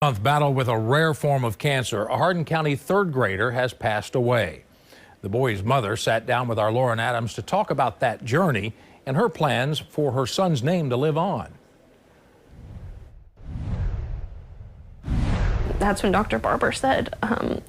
Month battle with a rare form of cancer. A Hardin County third grader has passed away. The boy's mother sat down with our Lauren Adams to talk about that journey and her plans for her son's name to live on. That's when Dr. Barber said,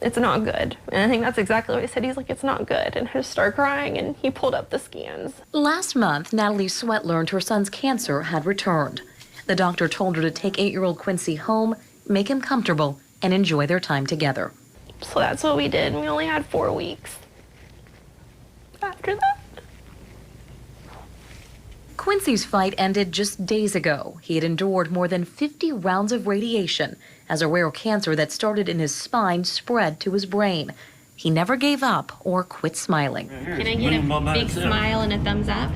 it's not good. And I think that's exactly what he said. He's like, it's not good. And I just started crying, and he pulled up the scans. Last month, Natalie Sweat learned her son's cancer had returned. The doctor told her to take 8-year-old Quincy home, make him comfortable, and enjoy their time together. So that's what we did. We only had 4 weeks after that. Quincy's fight ended just days ago. He had endured more than 50 rounds of radiation as a rare cancer that started in his spine spread to his brain. He never gave up or quit smiling. Can I get a big smile and a thumbs up?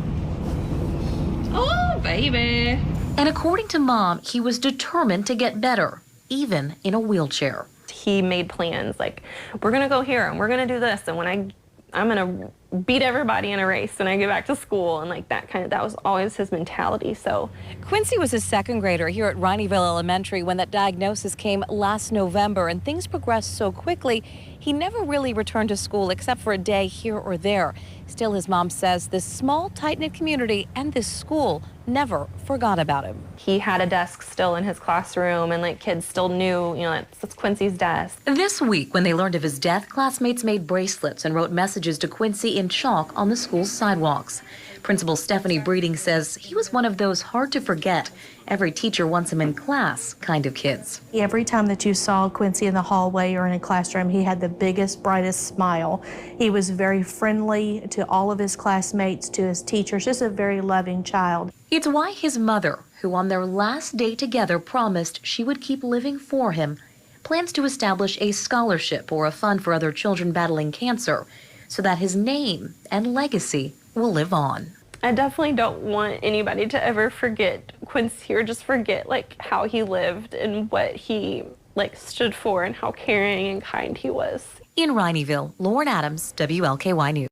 Oh, baby. And according to Mom, he was determined to get better, even in a wheelchair. He made plans like, we're going to go here and we're going to do this. And when I'm going to beat everybody in a race when I get back to school, and like that was always his mentality. So Quincy was a second grader here at Rineyville Elementary when that diagnosis came last November, and things progressed so quickly he never really returned to school except for a day here or there. Still, his mom says this small, tight-knit community and this school never forgot about him. He had a desk still in his classroom, and like kids still knew, that's Quincy's desk. This week, when they learned of his death, classmates made bracelets and wrote messages to Quincy in chalk on the school's sidewalks. Principal Stephanie Breeding says he was one of those hard to forget, every teacher wants him in class kind of kids. Every time that you saw Quincy in the hallway or in a classroom, he had the biggest, brightest smile. He was very friendly to all of his classmates, to his teachers, just a very loving child. It's why his mother, who on their last day together promised she would keep living for him, plans to establish a scholarship or a fund for other children battling cancer so that his name and legacy will live on. I definitely don't want anybody to ever forget Quincy, or just forget like how he lived and what he stood for and how caring and kind he was. In Rineyville, Lauren Adams, WLKY News.